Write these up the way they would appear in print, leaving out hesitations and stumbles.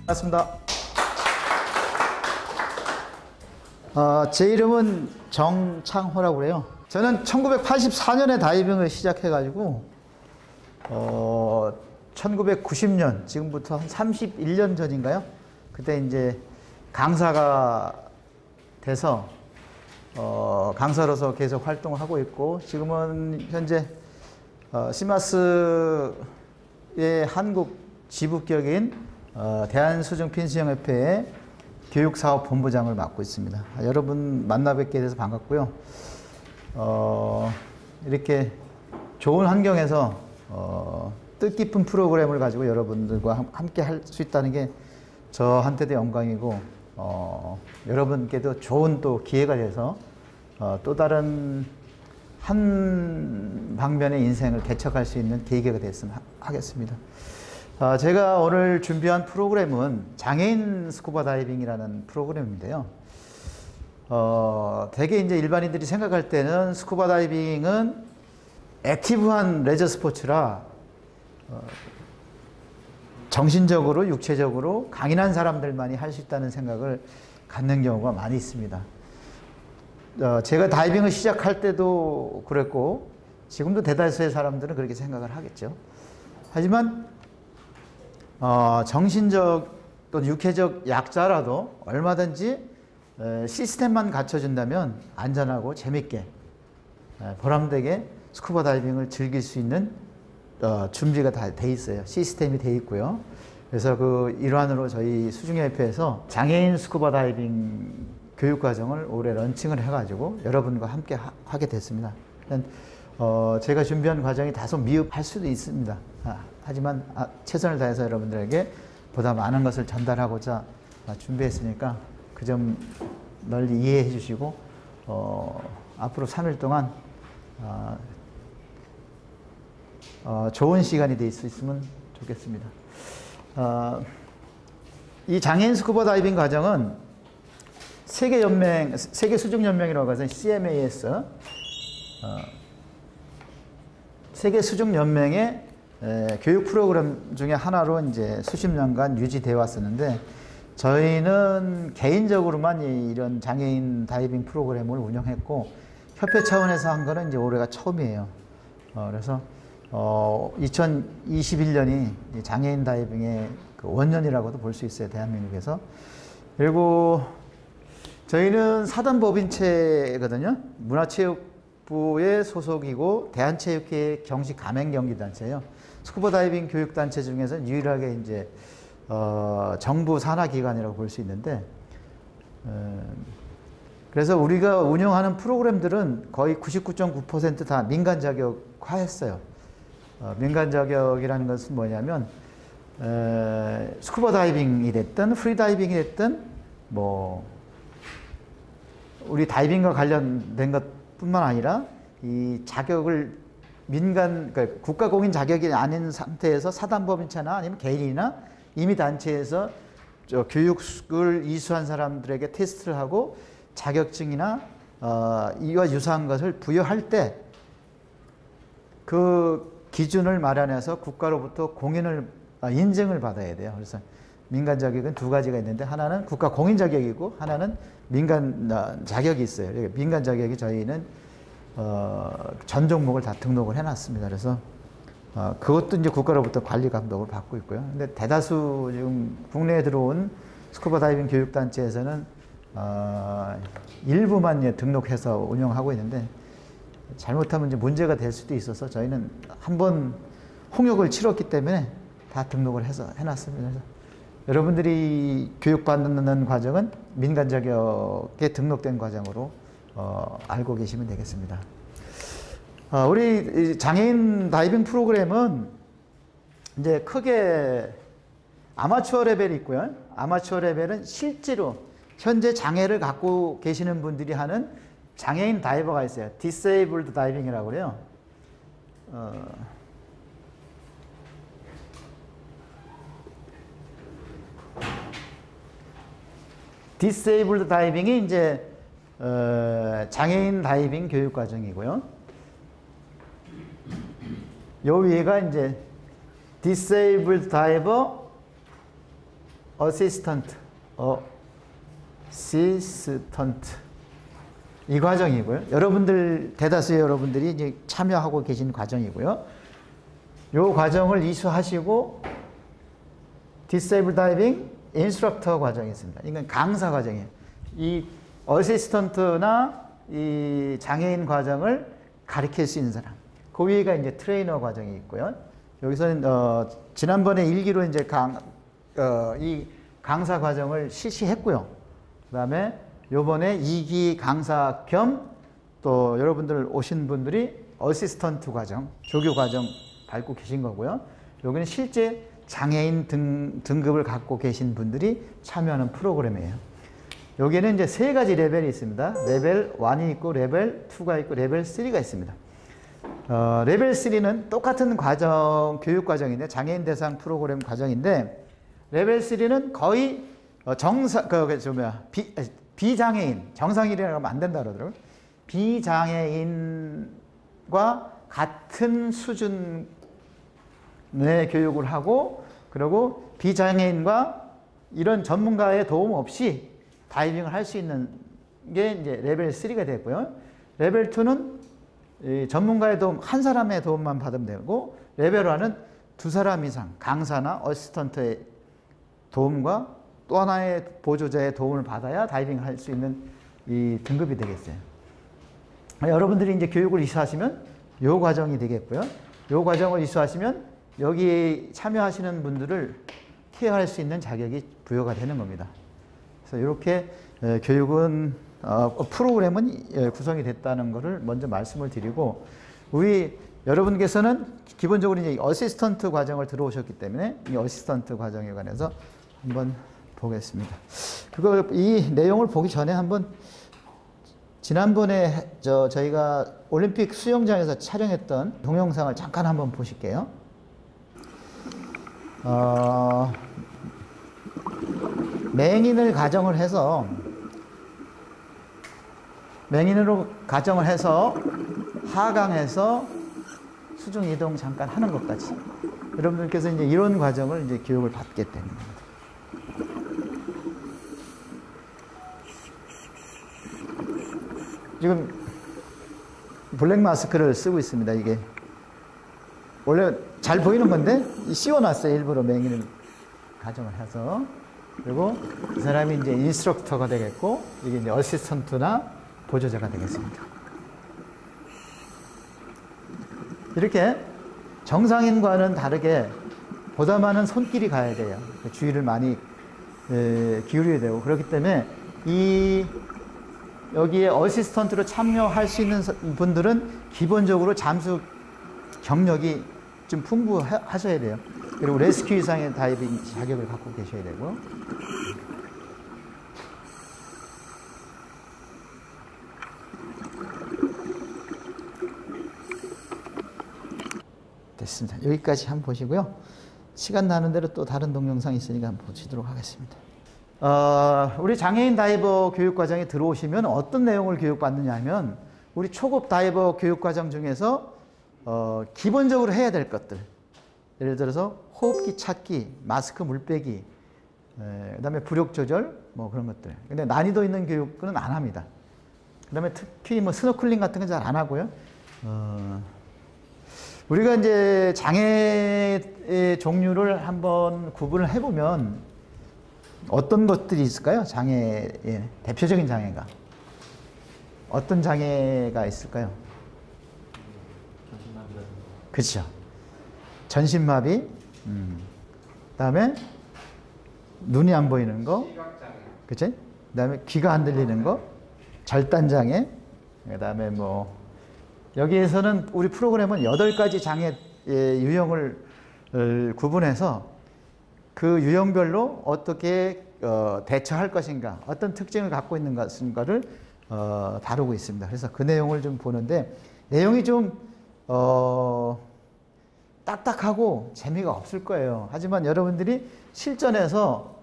반갑습니다. 제 이름은 정창호라고 그래요. 저는 1984년에 다이빙을 시작해가지고 1990년, 지금부터 한 31년 전인가요? 그때 이제 강사가 돼서 강사로서 계속 활동을 하고 있고, 지금은 현재 시마스의 한국 지부격인 대한수중펜수협회의 교육사업본부장을 맡고 있습니다. 여러분 만나 뵙게 돼서 반갑고요. 이렇게 좋은 환경에서 뜻깊은 프로그램을 가지고 여러분들과 함께 할 수 있다는 게 저한테도 영광이고, 여러분께도 좋은 또 기회가 돼서 또 다른 한 방면의 인생을 개척할 수 있는 계기가 됐으면 하겠습니다. 제가 오늘 준비한 프로그램은 장애인 스쿠버 다이빙이라는 프로그램인데요. 대개 이제 일반인들이 생각할 때는 스쿠버 다이빙은 액티브한 레저 스포츠라 정신적으로, 육체적으로 강인한 사람들만이 할 수 있다는 생각을 갖는 경우가 많이 있습니다. 제가 다이빙을 시작할 때도 그랬고, 지금도 대다수의 사람들은 그렇게 생각을 하겠죠. 하지만 정신적 또는 육체적 약자라도 얼마든지 시스템만 갖춰준다면 안전하고 재밌게 보람되게 스쿠버 다이빙을 즐길 수 있는 준비가 다 돼 있어요. 시스템이 돼 있고요. 그래서 그 일환으로 저희 수중협회에서 장애인 스쿠버 다이빙 교육과정을 올해 런칭을 해가지고 여러분과 함께 하게 됐습니다. 제가 준비한 과정이 다소 미흡할 수도 있습니다. 하지만 최선을 다해서 여러분들에게 보다 많은 것을 전달하고자 준비했으니까 그 점 널리 이해해 주시고, 앞으로 3일 동안 좋은 시간이 될 수 있으면 좋겠습니다. 이 장애인 스쿠버 다이빙 과정은 세계 수중연맹이라고 해서 CMAS, 세계 수중연맹의 교육 프로그램 중에 하나로 이제 수십 년간 유지되어 왔었는데, 저희는 개인적으로만 이런 장애인 다이빙 프로그램을 운영했고, 협회 차원에서 한 거는 이제 올해가 처음이에요. 그래서 2021년이 장애인 다이빙의 그 원년이라고도 볼 수 있어요, 대한민국에서. 그리고 저희는 사단법인체거든요. 문화체육부의 소속이고 대한체육회 경식 가맹경기단체예요. 스쿠버 다이빙 교육단체 중에서 유일하게 이제 정부 산하기관이라고 볼 수 있는데, 그래서 우리가 운영하는 프로그램들은 거의 99.9% 다 민간 자격화했어요. 민간 자격이라는 것은 뭐냐면 스쿠버 다이빙이 됐든 프리 다이빙이 됐든 뭐 우리 다이빙과 관련된 것뿐만 아니라 이 자격을 그러니까 국가 공인 자격이 아닌 상태에서 사단법인체나 아니면 개인이나 이미 단체에서 교육을 이수한 사람들에게 테스트를 하고 자격증이나 이와 유사한 것을 부여할 때 그 기준을 마련해서 국가로부터 인증을 받아야 돼요. 그래서 민간 자격은 두 가지가 있는데, 하나는 국가 공인 자격이고 하나는 민간 자격이 있어요. 민간 자격이 저희는 전 종목을 다 등록을 해놨습니다. 그래서 그것도 이제 국가로부터 관리 감독을 받고 있고요. 근데 대다수 지금 국내에 들어온 스쿠버 다이빙 교육단체에서는 일부만 등록해서 운영하고 있는데, 잘못하면 이제 문제가 될 수도 있어서 저희는 한번 홍역을 치렀기 때문에 다 등록을 해서 해놨습니다. 그래서 여러분들이 교육받는 과정은 민간 자격에 등록된 과정으로 알고 계시면 되겠습니다. 우리 장애인 다이빙 프로그램은 이제 크게 아마추어 레벨이 있고요. 아마추어 레벨은 실제로 현재 장애를 갖고 계시는 분들이 하는 장애인 다이버가 있어요. 디세이블드 다이빙이라고 그래요. 디세이블드 다이빙이 이제 장애인 다이빙 교육 과정이고요. 요 위에가 이제 Disabled Diver 어시스턴트, 이 과정이고요. 여러분들 대다수의 여러분들이 이제 참여하고 계신 과정이고요. 이 과정을 이수하시고 Disabled Diving Instructor 과정이 있습니다. 이건 강사 과정이에요. 이 어시스턴트나 이 장애인 과정을 가르칠 수 있는 사람. 그 위에가 이제 트레이너 과정이 있고요. 여기서는 지난번에 1기로 이제 이 강사 과정을 실시했고요. 그다음에 요번에 2기 강사 겸 또 여러분들 오신 분들이 어시스턴트 과정, 조교 과정 밟고 계신 거고요. 여기는 실제 장애인 등급을 갖고 계신 분들이 참여하는 프로그램이에요. 여기에는 이제 3가지 레벨이 있습니다. 레벨 1이 있고 레벨 2가 있고 레벨 3가 있습니다. 레벨 3는 똑같은 과정, 교육 과정인데 장애인 대상 프로그램 과정인데 레벨 3는 거의 비장애인, 정상인이라고 하면 안 된다 그러더라고요. 비장애인과 같은 수준의 교육을 하고 그리고 비장애인과 이런 전문가의 도움 없이 다이빙을 할 수 있는 게 이제 레벨 3가 됐고요. 레벨 2는 전문가의 도움, 한 사람의 도움만 받으면 되고 레벨 1은 2사람 이상, 강사나 어시스턴트의 도움과 또 하나의 보조자의 도움을 받아야 다이빙을 할 수 있는 이 등급이 되겠어요. 여러분들이 이제 교육을 이수하시면 이 과정이 되겠고요. 이 과정을 이수하시면 여기 참여하시는 분들을 케어할 수 있는 자격이 부여가 되는 겁니다. 그래서 이렇게 교육은 프로그램은 구성이 됐다는 것을 먼저 말씀을 드리고 우리 여러분께서는 기본적으로 이제 어시스턴트 과정을 들어오셨기 때문에 이 어시스턴트 과정에 관해서 한번 보겠습니다. 이 내용을 보기 전에 한번 지난번에 저희가 올림픽 수영장에서 촬영했던 동영상을 잠깐 한번 보실게요. 맹인을 가정을 해서 맹인으로 가정을 해서 하강해서 수중 이동 잠깐 하는 것까지 여러분들께서 이제 이런 과정을 이제 교육을 받게 됩니다. 지금 블랙 마스크를 쓰고 있습니다. 이게 원래 잘 보이는 건데 씌워놨어요. 일부러 맹인을 가정을 해서. 그리고 이 사람이 이제 인스트럭터가 되겠고 이게 이제 어시스턴트나 보조자가 되겠습니다. 이렇게 정상인과는 다르게 보다 많은 손길이 가야 돼요. 주의를 많이 기울여야 되고 그렇기 때문에 여기에 어시스턴트로 참여할 수 있는 분들은 기본적으로 잠수 경력이 좀 풍부하셔야 돼요. 그리고 레스큐 이상의 다이빙 자격을 갖고 계셔야 되고. 됐습니다. 여기까지 한번 보시고요. 시간 나는 대로 또 다른 동영상이 있으니까 한번 보시도록 하겠습니다. 우리 장애인 다이버 교육과정에 들어오시면 어떤 내용을 교육받느냐 하면 우리 초급 다이버 교육과정 중에서 기본적으로 해야 될 것들 예를 들어서 호흡기 찾기, 마스크 물 빼기, 그다음에 부력 조절 뭐 그런 것들. 근데 난이도 있는 교육은 안 합니다. 그다음에 특히 뭐 스노클링 같은 건 잘 안 하고요. 우리가 이제 장애의 종류를 한번 구분을 해보면 어떤 것들이 있을까요? 장애의 대표적인 장애가 어떤 장애가 있을까요? 그렇죠. 전신마비, 그다음에 눈이 안 보이는 거, 그렇지? 그다음에 귀가 안 들리는 거, 절단장애, 그다음에 뭐 여기에서는 우리 프로그램은 8가지 장애 유형을 구분해서 그 유형별로 어떻게 대처할 것인가, 어떤 특징을 갖고 있는 것인가를 다루고 있습니다. 그래서 그 내용을 좀 보는데 내용이 좀 딱딱하고 재미가 없을 거예요. 하지만 여러분들이 실전에서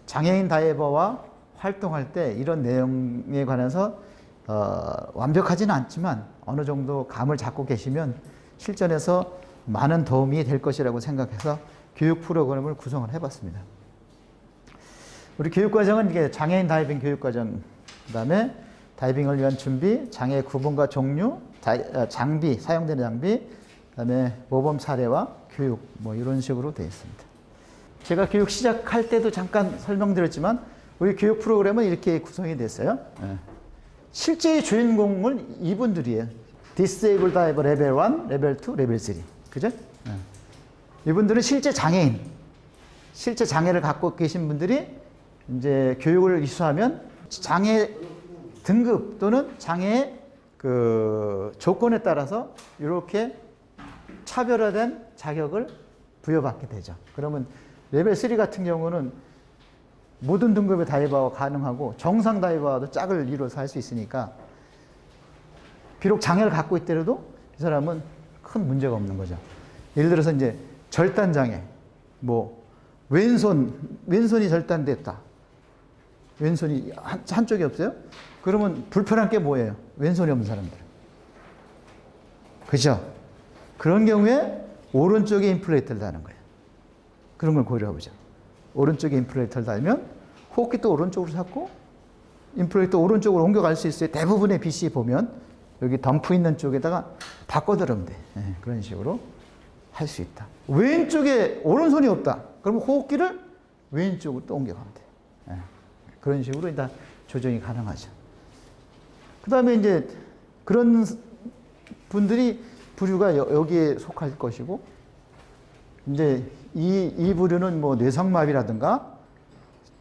장애인 다이버와 활동할 때 이런 내용에 관해서 완벽하지는 않지만 어느 정도 감을 잡고 계시면 실전에서 많은 도움이 될 것이라고 생각해서 교육 프로그램을 구성을 해봤습니다. 우리 교육과정은 이게 장애인 다이빙 교육과정, 그 다음에 다이빙을 위한 준비, 장애 구분과 종류, 장비, 사용되는 장비, 그 다음에 모범 사례와 교육, 뭐 이런 식으로 되어 있습니다. 제가 교육 시작할 때도 잠깐 설명드렸지만 우리 교육 프로그램은 이렇게 구성이 됐어요. 실제 주인공은 이분들이에요. Disabled Diver 레벨 1, 레벨 2, 레벨 3. 그죠? 이분들은 실제 장애인, 실제 장애를 갖고 계신 분들이 이제 교육을 이수하면 장애 등급 또는 장애의 그 조건에 따라서 이렇게 차별화된 자격을 부여받게 되죠. 그러면 레벨 3 같은 경우는 모든 등급의 다이버가 가능하고 정상 다이버와도 짝을 이뤄서 할 수 있으니까 비록 장애를 갖고 있더라도 이 사람은 큰 문제가 없는 거죠. 예를 들어서 이제 절단장애, 뭐 왼손이 절단됐다. 왼손이 한쪽이 없어요? 그러면 불편한 게 뭐예요? 왼손이 없는 사람들. 그죠? 그런 경우에 오른쪽에 임플레이트를 다는 거예요. 그런 걸 고려해보죠. 오른쪽에 임플레이트를 달면 호흡기 또 오른쪽으로 잡고 임플레이트 오른쪽으로 옮겨갈 수 있어요. 대부분의 BC 보면 여기 덤프 있는 쪽에다가 바꿔 들으면 돼. 그런 식으로 할 수 있다. 왼쪽에 오른손이 없다. 그러면 호흡기를 왼쪽으로 또 옮겨가면 돼. 그런 식으로 일단 조정이 가능하죠. 그 다음에 이제 그런 분들이 부류가 여기에 속할 것이고, 이제 이 부류는 뭐 뇌성마비라든가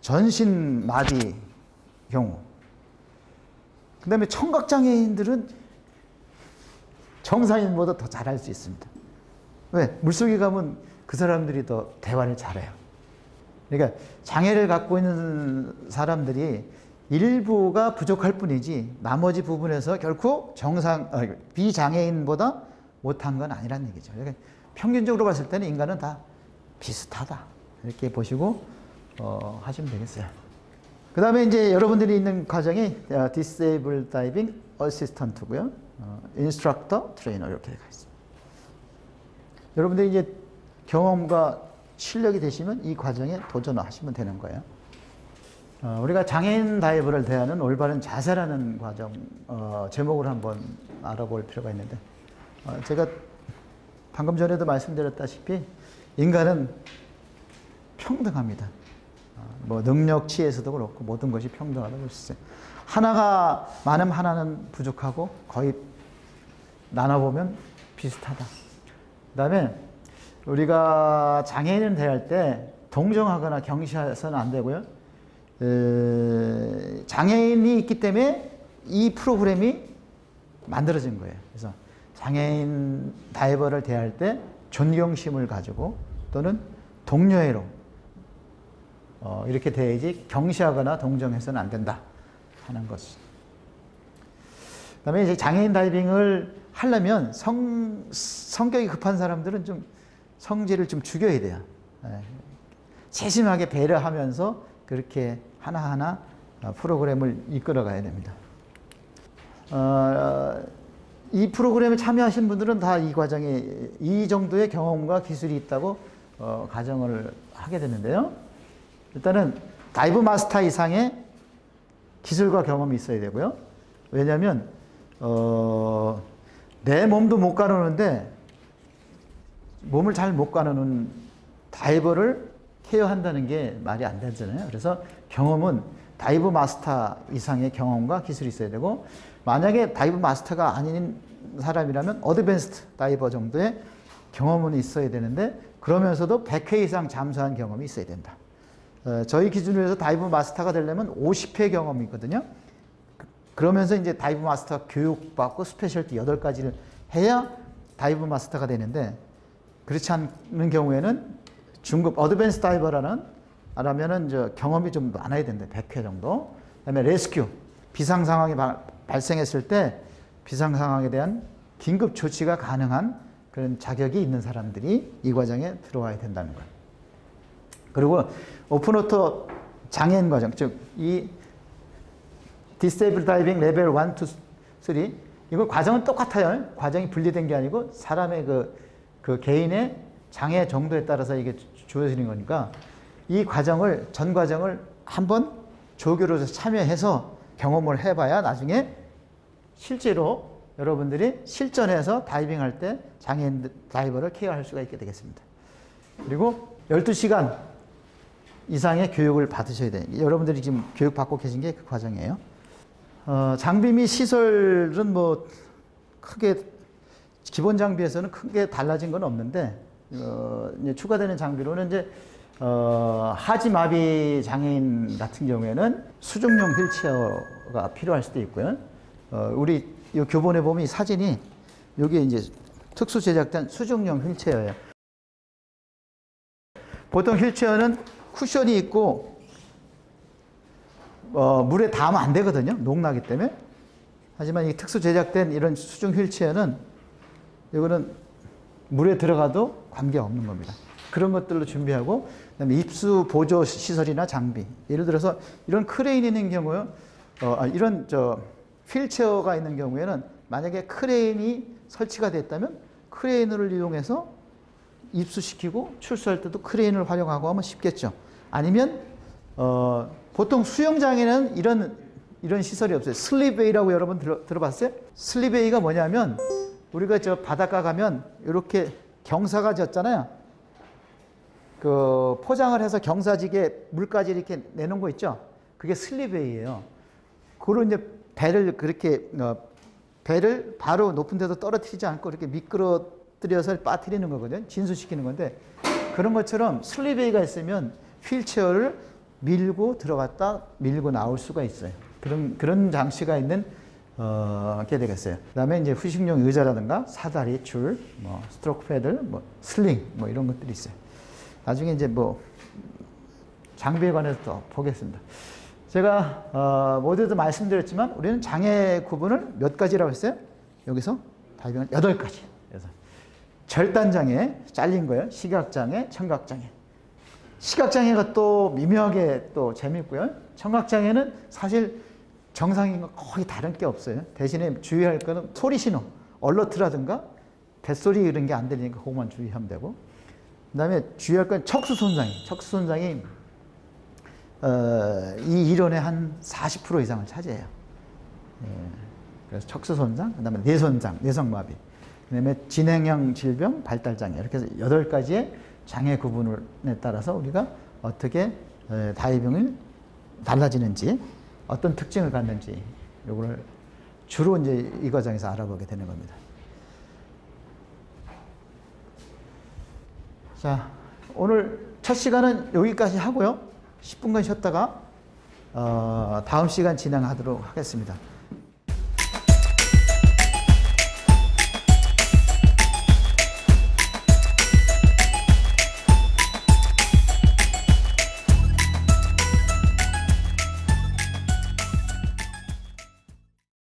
전신마비 경우. 그 다음에 청각장애인들은 정상인보다 더 잘할 수 있습니다. 왜? 물속에 가면 그 사람들이 더 대화를 잘해요. 그러니까 장애를 갖고 있는 사람들이 일부가 부족할 뿐이지 나머지 부분에서 결코 비장애인보다 못한 건 아니란 얘기죠. 그러니까 평균적으로 봤을 때는 인간은 다 비슷하다. 이렇게 보시고 하시면 되겠어요. 그 다음에 이제 여러분들이 있는 과정이 Disabled Diving Assistant고요. Instructor, Trainer 이렇게 되어 있습니다. 여러분들이 이제 경험과 실력이 되시면 이 과정에 도전하시면 되는 거예요. 우리가 장애인 다이버를 대하는 올바른 자세라는 과정 제목을 한번 알아볼 필요가 있는데, 제가 방금 전에도 말씀드렸다시피 인간은 평등합니다. 뭐 능력치에서도 그렇고 모든 것이 평등하다고 볼 수 있어요. 하나가 많으면 하나는 부족하고 거의 나눠보면 비슷하다. 그 다음에 우리가 장애인을 대할 때 동정하거나 경시해서는 안 되고요. 장애인이 있기 때문에 이 프로그램이 만들어진 거예요. 그래서 장애인 다이버를 대할 때 존경심을 가지고 또는 동료애로 이렇게 대해야지 경시하거나 동정해서는 안 된다 하는 것. 그다음에 이제 장애인 다이빙을 하려면 성격이 급한 사람들은 좀 성질을 좀 죽여야 돼요. 세심하게 배려하면서 그렇게 하나하나 프로그램을 이끌어 가야 됩니다. 이 프로그램에 참여하신 분들은 다 이 과정에 이 정도의 경험과 기술이 있다고 가정을 하게 되는데요. 일단은 다이브 마스터 이상의 기술과 경험이 있어야 되고요. 왜냐하면 내 몸도 못 가누는데 몸을 잘 못 가누는 다이버를 케어한다는 게 말이 안 되잖아요. 그래서 경험은 다이브 마스터 이상의 경험과 기술이 있어야 되고, 만약에 다이브 마스터가 아닌 사람이라면 어드밴스드 다이버 정도의 경험은 있어야 되는데, 그러면서도 100회 이상 잠수한 경험이 있어야 된다. 저희 기준으로 해서 다이브 마스터가 되려면 50회 경험이 있거든요. 그러면서 이제 다이브 마스터 교육받고 스페셜티 8가지를 해야 다이브 마스터가 되는데, 그렇지 않는 경우에는 중급 어드밴스 다이버라는 아라면은 경험이 좀 많아야 된다. 100회 정도. 그다음에 레스큐, 비상 상황이 발생했을 때 비상 상황에 대한 긴급 조치가 가능한 그런 자격이 있는 사람들이 이 과정에 들어와야 된다는 거예요. 그리고 오픈워터 장애인 과정, 즉 이 디세이블 다이빙 레벨 1, 2, 3 이거 과정은 똑같아요. 과정이 분리된 게 아니고 사람의 그 개인의 장애 정도에 따라서 이게 주어지는 거니까 이 과정을 전 과정을 한번 조교로서 참여해서 경험을 해봐야 나중에 실제로 여러분들이 실전에서 다이빙할 때 장애인 다이버를 케어할 수가 있게 되겠습니다. 그리고 12시간 이상의 교육을 받으셔야 돼요. 여러분들이 지금 교육받고 계신 게 그 과정이에요. 장비 및 시설은 뭐 크게 기본 장비에서는 크게 달라진 건 없는데 이제 추가되는 장비로는 이제 하지마비 장애인 같은 경우에는 수중용 휠체어가 필요할 수도 있고요. 우리 이 교본에 보면 이 사진이 여기 이제 특수 제작된 수중용 휠체어예요. 보통 휠체어는 쿠션이 있고 물에 닿으면 안 되거든요. 녹나기 때문에. 하지만 이 특수 제작된 이런 수중 휠체어는 이거는 물에 들어가도 관계없는 겁니다. 그런 것들로 준비하고 그다음에 입수 보조 시설이나 장비. 예를 들어서 이런 크레인이 있는 경우요. 이런 휠체어가 있는 경우에는 만약에 크레인이 설치가 됐다면 크레인을 이용해서 입수시키고 출수할 때도 크레인을 활용하고 하면 쉽겠죠. 아니면 보통 수영장에는 이런 시설이 없어요. 슬립웨이라고 여러분 들어봤어요? 슬립웨이가 뭐냐면 우리가 저 바닷가 가면 이렇게 경사가 졌잖아요. 그 포장을 해서 경사지게 물까지 이렇게 내놓은 거 있죠. 그게 슬립웨이예요. 그런 이제 배를 그렇게 배를 바로 높은 데서 떨어뜨리지 않고 이렇게 미끄러뜨려서 빠뜨리는 거거든요. 진수시키는 건데 그런 것처럼 슬립웨이가 있으면 휠체어를 밀고 들어갔다 밀고 나올 수가 있어요. 그런 장치가 있는 게 되겠어요. 그다음에 이제 후식용 의자라든가 사다리, 줄, 뭐 스트로크 패들, 뭐 슬링, 뭐 이런 것들이 있어요. 나중에 이제 뭐 장비에 관해서 또 보겠습니다. 제가 모두도 말씀드렸지만 우리는 장애 구분을 몇 가지라고 했어요? 여기서 다이빙은 8가지. 그래서 절단장애 잘린 거예요. 시각장애, 청각장애. 시각장애가 또 미묘하게 또 재밌고요. 청각장애는 사실 정상인과 거의 다른 게 없어요. 대신에 주의할 거는 소리 신호, 얼러트라든가 뱃소리 이런 게 안 들리니까 그것만 주의하면 되고. 그 다음에 주의할 건 척수 손상이. 척수 손상이 이 이론의 한 40% 이상을 차지해요. 예. 그래서 척수 손상, 그 다음에 뇌손상, 뇌성마비, 그 다음에 진행형 질병, 발달장애 이렇게 해서 8가지의 장애 구분에 따라서 우리가 어떻게 다이빙을 달라지는지 어떤 특징을 갖는지 이걸 주로 이제 이 과정에서 알아보게 되는 겁니다. 자, 오늘 첫 시간은 여기까지 하고요. 10분간 쉬었다가 다음 시간 진행하도록 하겠습니다.